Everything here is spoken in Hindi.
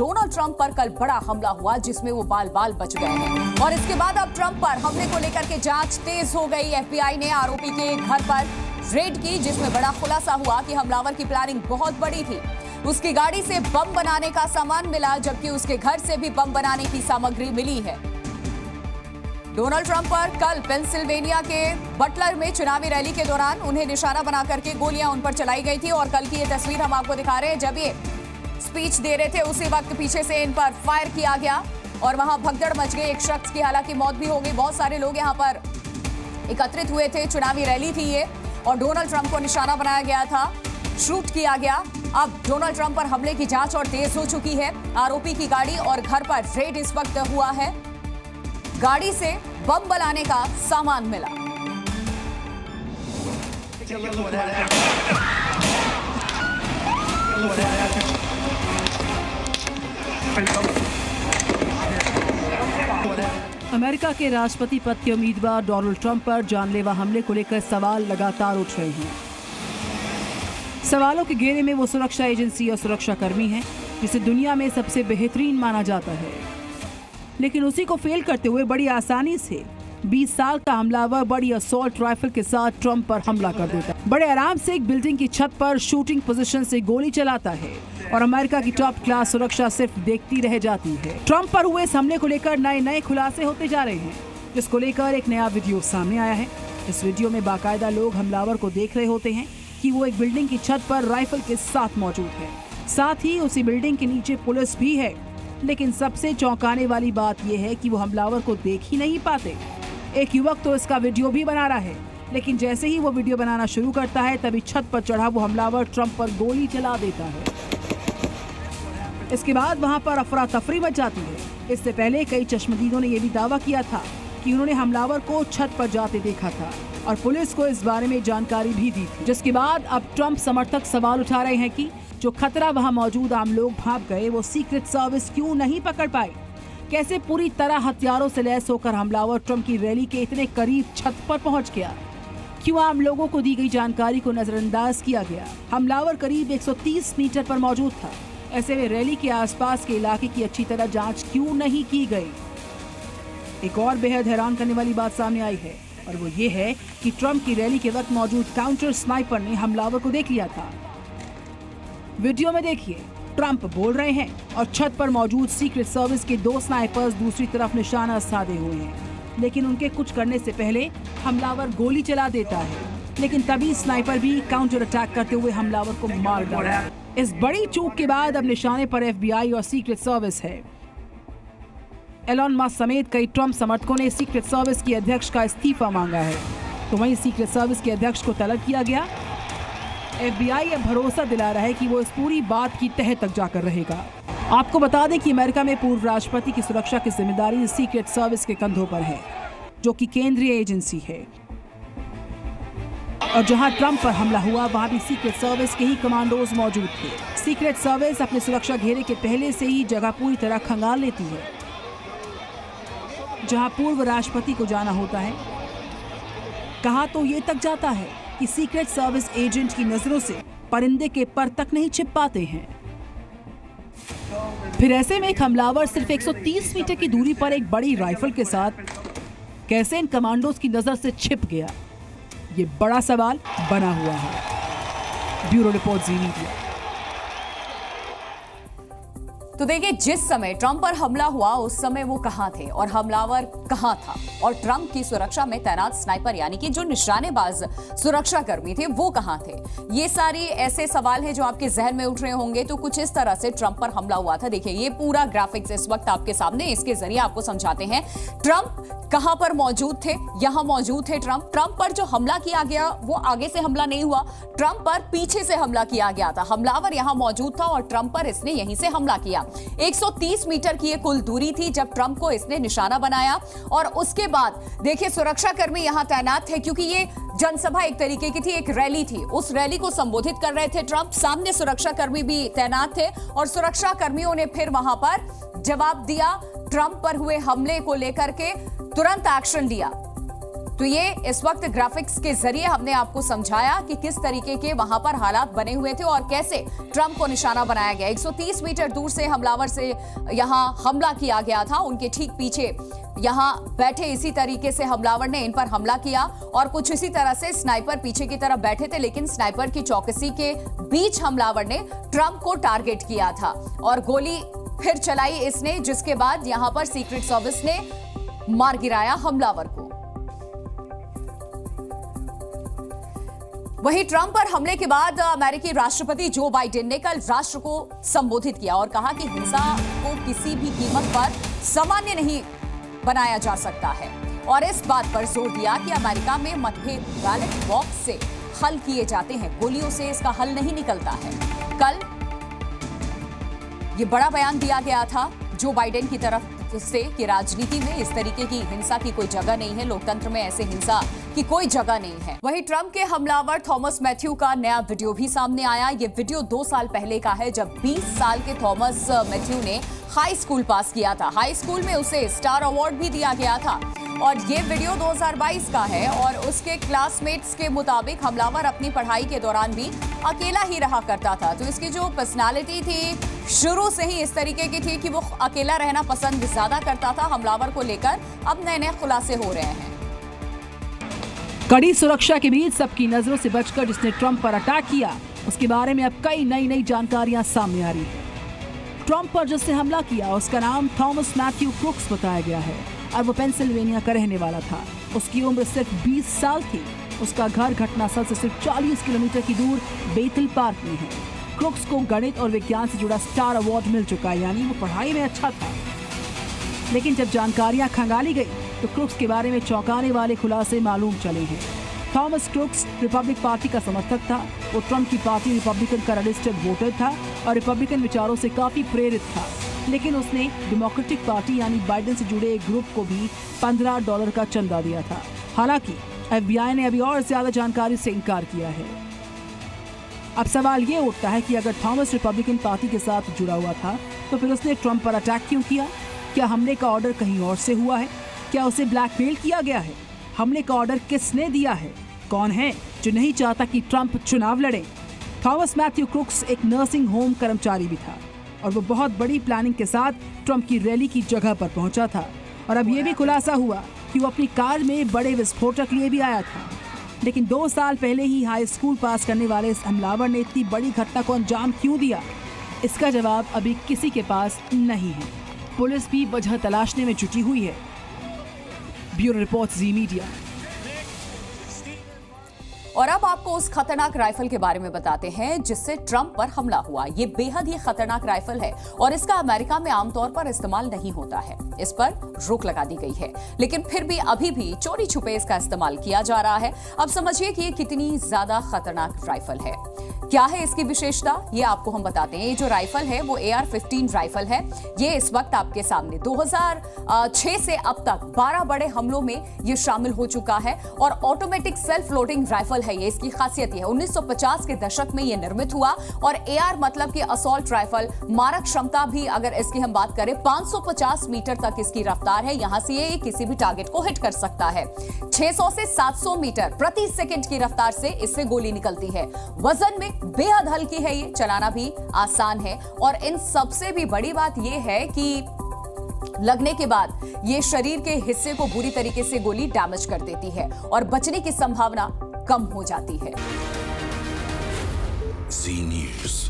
डोनाल्ड ट्रंप पर कल बड़ा हमला हुआ जिसमें वो बाल बाल बच गए हैं और इसके बाद अब ट्रंप पर हमले को लेकर के जांच तेज हो गई। एफबीआई ने आरोपी के घर पर रेड की जिसमें बड़ा खुलासा हुआ कि हमलावर की प्लानिंग बहुत बड़ी थी। उसकी गाड़ी से बम बनाने का सामान मिला जबकि उसके घर से भी बम बनाने की सामग्री मिली है। डोनाल्ड ट्रंप पर कल पेंसिल्वेनिया के बटलर में चुनावी रैली के दौरान उन्हें निशाना बना करके गोलियां उन पर चलाई गई थी और कल की ये तस्वीर हम आपको दिखा रहे हैं। जब ये स्पीच दे रहे थे उसी वक्त पीछे से इन पर फायर किया गया और वहां भगदड़ मच गई। एक शख्स की हालांकि मौत भी हो गई। बहुत सारे लोग यहां पर एकत्रित हुए थे। चुनावी रैली थी ये और डोनाल्ड ट्रंप को निशाना बनाया गया था, शूट किया गया। अब डोनाल्ड ट्रंप पर हमले की जांच और तेज हो चुकी है। आरोपी की गाड़ी और घर पर रेड इस वक्त हुआ है। गाड़ी से बम बनाने का सामान मिला। अमेरिका के राष्ट्रपति पद के उम्मीदवार डोनाल्ड ट्रंप पर जानलेवा हमले को लेकर सवाल लगातार उठ रहे हैं। सवालों के घेरे में वो सुरक्षा एजेंसी और सुरक्षा कर्मी हैं जिसे दुनिया में सबसे बेहतरीन माना जाता है, लेकिन उसी को फेल करते हुए बड़ी आसानी से 20 साल का हमलावर बड़ी असॉल्ट राइफल के साथ ट्रंप पर हमला कर देता है। बड़े आराम से एक बिल्डिंग की छत पर शूटिंग पोजीशन से गोली चलाता है और अमेरिका की टॉप क्लास सुरक्षा सिर्फ देखती रह जाती है। ट्रंप पर हुए इस हमले को लेकर नए खुलासे होते जा रहे हैं, जिसको लेकर एक नया वीडियो सामने आया है। इस वीडियो में बाकायदा लोग हमलावर को देख रहे होते हैं कि वो एक बिल्डिंग की छत पर राइफल के साथ मौजूद है। साथ ही उसी बिल्डिंग के नीचे पुलिस भी है। लेकिन सबसे चौंकाने वाली बात यह है कि वो हमलावर को देख ही नहीं पाते। एक युवक तो इसका वीडियो भी बना रहा है, लेकिन जैसे ही वो वीडियो बनाना शुरू करता है तभी छत पर चढ़ा वो हमलावर ट्रंप पर गोली चला देता है। इसके बाद वहां पर अफरा तफरी मच जाती है। इससे पहले कई चश्मदीदों ने यह भी दावा किया था कि उन्होंने हमलावर को छत पर जाते देखा था और पुलिस को इस बारे में जानकारी भी दी थी। जिसके बाद अब ट्रंप समर्थक सवाल उठा रहे हैं कि जो खतरा वहां मौजूद आम लोग भाग गए वो सीक्रेट सर्विस क्यों नहीं पकड़ पाई। कैसे पूरी तरह हथियारों से लैस होकर हमलावर ट्रंप की रैली के इतने करीब छत पर पहुंच गया। क्यों आम लोगों को दी गई जानकारी को नजरअंदाज किया गया। हमलावर करीब 130 मीटर पर मौजूद था। ऐसे में रैली के आसपास के इलाके की अच्छी तरह जांच क्यों नहीं की गई। एक और बेहद हैरान करने वाली बात सामने आई है और वो ये है कि ट्रंप की रैली के वक्त मौजूद काउंटर स्नाइपर ने हमलावर को देख लिया था। वीडियो में देखिए, ट्रंप बोल रहे हैं और छत पर मौजूद सीक्रेट सर्विस के 2 स्नाइपर्स दूसरी तरफ निशाना साधे हुए हैं, लेकिन उनके कुछ करने से पहले हमलावर गोली चला देता है। लेकिन तभी स्नाइपर भी काउंटर अटैक करते हुए हमलावर को मार डाला। इस बड़ी चूक के बाद अब निशाने पर एफबीआई और सीक्रेट सर्विस है। एलन मस्क समेत कई ट्रंप समर्थकों ने सीक्रेट सर्विस के अध्यक्ष का इस्तीफा मांगा है, तो वहीं सीक्रेट सर्विस के अध्यक्ष को तलब किया गया। एफबीआई अब भरोसा दिला रहा है कि वो इस पूरी बात की तह तक जाकर रहेगा। आपको बता दें कि अमेरिका में पूर्व राष्ट्रपति की सुरक्षा की जिम्मेदारी सीक्रेट सर्विस के कंधों पर है, जो कि केंद्रीय एजेंसी है। और जहां ट्रंप पर हमला हुआ वहां भी सीक्रेट सर्विस के ही कमांडोज मौजूद थे। सीक्रेट सर्विस अपने सुरक्षा घेरे के पहले से ही जगह पूरी तरह खंगाल लेती है। जहां पूर्व राष्ट्रपति को जाना होता है, कहा तो ये तक जाता है कि सीक्रेट सर्विस एजेंट की नजरों से परिंदे के पर तक नहीं छिप पाते हैं। फिर ऐसे में एक हमलावर सिर्फ 130 मीटर की दूरी पर एक बड़ी राइफल के साथ कैसे इन कमांडोज की नजर से छिप गया, ये बड़ा सवाल बना हुआ है। ब्यूरो रिपोर्ट जी मीडिया। तो देखिए, जिस समय ट्रंप पर हमला हुआ उस समय वो कहां थे और हमलावर कहां था, और ट्रंप की सुरक्षा में तैनात स्नाइपर यानी कि जो निशानेबाज सुरक्षा कर्मी थे वो कहां थे। ये सारी ऐसे सवाल हैं जो आपके जहन में उठ रहे होंगे। तो कुछ इस तरह से ट्रंप पर हमला हुआ था। देखिए, ये पूरा ग्राफिक्स इस वक्त आपके सामने, इसके जरिए आपको समझाते हैं ट्रंप कहां पर मौजूद थे। यहां मौजूद थे ट्रंप पर जो हमला किया गया वो आगे से हमला नहीं हुआ, ट्रंप पर पीछे से हमला किया गया था। हमलावर यहां मौजूद था और ट्रंप पर इसने यहीं से हमला किया। 130 मीटर की ये कुल दूरी थी जब ट्रंप को इसने निशाना बनाया। और उसके बाद देखिए, सुरक्षा कर्मी यहां तैनात थे क्योंकि ये जनसभा एक तरीके की थी, एक रैली थी। उस रैली को संबोधित कर रहे थे ट्रंप। सामने सुरक्षा कर्मी भी तैनात थे और सुरक्षा कर्मियों ने फिर वहां पर जवाब दिया। ट्रंप पर हुए हमले को लेकर के तुरंत एक्शन लिया। तो ये इस वक्त ग्राफिक्स के जरिए हमने आपको समझाया कि किस तरीके के वहां पर हालात बने हुए थे और कैसे ट्रंप को निशाना बनाया गया। 130 मीटर दूर से हमलावर से यहां हमला किया गया था। उनके ठीक पीछे यहां बैठे इसी तरीके से हमलावर ने इन पर हमला किया और कुछ इसी तरह से स्नाइपर पीछे की तरफ बैठे थे, लेकिन स्नाइपर की चौकसी के बीच हमलावर ने ट्रंप को टारगेट किया था और गोली फिर चलाई इसने, जिसके बाद यहां पर सीक्रेट सर्विस ने मार गिराया हमलावर को। वहीं ट्रंप पर हमले के बाद अमेरिकी राष्ट्रपति जो बाइडेन ने कल राष्ट्र को संबोधित किया और कहा कि हिंसा को किसी भी कीमत पर सामान्य नहीं बनाया जा सकता है और इस बात पर जोर दिया कि अमेरिका में मतभेद बैलेट बॉक्स से हल किए जाते हैं, गोलियों से इसका हल नहीं निकलता है। कल ये बड़ा बयान दिया गया था जो बाइडेन की तरफ से कि राजनीति में इस तरीके की हिंसा की कोई जगह नहीं है, लोकतंत्र में ऐसे हिंसा की कोई जगह नहीं है। वहीं ट्रंप के हमलावर थॉमस मैथ्यू का नया वीडियो भी सामने आया। ये वीडियो 2 साल पहले का है, जब 20 साल के थॉमस मैथ्यू ने हाई स्कूल पास किया था। हाई स्कूल में उसे स्टार अवार्ड भी दिया गया था और ये वीडियो 2022 का है और उसके क्लासमेट्स के मुताबिक हमलावर अपनी पढ़ाई के दौरान भी अकेला ही रहा करता था। तो इसकी जो पर्सनालिटी थी शुरू से ही इस तरीके की थी कि वो अकेला रहना पसंद ज्यादा करता था। हमलावर को लेकर अब नए-नए खुलासे हो रहे हैं। कड़ी सुरक्षा के बीच सबकी नजरों से बचकर जिसने ट्रंप पर अटैक किया, उसके बारे में अब कई नई जानकारियां सामने आ रही है। ट्रंप पर जिसने हमला किया उसका नाम थॉमस मैथ्यू क्रुक्स बताया गया है और वो पेंसिल्वेनिया का रहने वाला था। उसकी उम्र सिर्फ 20 साल थी। उसका घर घटनास्थल से सिर्फ 40 किलोमीटर की दूर बेथल पार्क में है। क्रुक्स को गणित और विज्ञान से जुड़ा स्टार अवार्ड मिल चुका है, यानी वो पढ़ाई में अच्छा था। लेकिन जब जानकारियां खंगाली गई तो क्रुक्स के बारे में चौंकाने वाले खुलासे मालूम चले हैं। थॉमस क्रुक्स रिपब्लिक पार्टी का समर्थक था। वो ट्रंप की पार्टी रिपब्लिकन का रजिस्टर्ड वोटर था और रिपब्लिकन विचारों से काफी प्रेरित था। लेकिन उसने डेमोक्रेटिक पार्टी यानी बाइडेन से जुड़े एक ग्रुप को भी $15 का चंदा दिया था। हालांकि FBI ने अभी और ज्यादा जानकारी से इनकार किया है। अब सवाल ये उठता है कि अगर थॉमस रिपब्लिकन पार्टी के साथ जुड़ा हुआ था तो फिर उसने ट्रंप पर अटैक क्यों किया? क्या हमले का ऑर्डर कहीं और से हुआ है? क्या उसे ब्लैकमेल किया गया है? हमले का ऑर्डर किसने दिया है? कौन है जो नहीं चाहता कि ट्रंप चुनाव लड़े? थॉमस मैथ्यू क्रुक्स एक नर्सिंग होम कर्मचारी भी था और वो बहुत बड़ी प्लानिंग के साथ ट्रंप की रैली की जगह पर पहुंचा था। और अब ये भी खुलासा हुआ कि वो अपनी कार में बड़े विस्फोटक लिए भी आया था। लेकिन 2 साल पहले ही हाई स्कूल पास करने वाले इस हमलावर ने इतनी बड़ी घटना को अंजाम क्यों दिया? इसका जवाब अभी किसी के पास नहीं है। पुलिस भी वजह तलाशने में जुटी हुई है। ब्यूरो रिपोर्ट जी मीडिया। और अब आपको उस खतरनाक राइफल के बारे में बताते हैं जिससे ट्रंप पर हमला हुआ। ये बेहद ही खतरनाक राइफल है और इसका अमेरिका में आमतौर पर इस्तेमाल नहीं होता है। इस पर रोक लगा दी गई है, लेकिन फिर भी अभी भी चोरी छुपे इसका इस्तेमाल किया जा रहा है। अब समझिए कि ये कितनी ज्यादा खतरनाक राइफल है। क्या है इसकी विशेषता, ये आपको हम बताते हैं। ये जो राइफल है वो AR-15 राइफल है। ये इस वक्त आपके सामने 2006 से अब तक 12 बड़े हमलों में ये शामिल हो चुका है और ऑटोमेटिक सेल्फ लोडिंग राइफल है। ये इसकी खासियत है 1950 के दशक में ये निर्मित हुआ और AR मतलब कि असॉल्ट राइफल। मारक क्षमता भी अगर इसकी हम बात करें 550 मीटर तक इसकी रफ्तार है। यहां से ये किसी भी टारगेट को हिट कर सकता है। 600 से 700 मीटर प्रति सेकंड की रफ्तार से इससे गोली निकलती है। वजन में बेहद हल्की है, ये चलाना भी आसान है और इन सबसे भी बड़ी बात ये है कि लगने के बाद ये शरीर के हिस्से को बुरी तरीके से गोली डैमेज कर देती है और बचने की संभावना कम हो जाती है। Z News।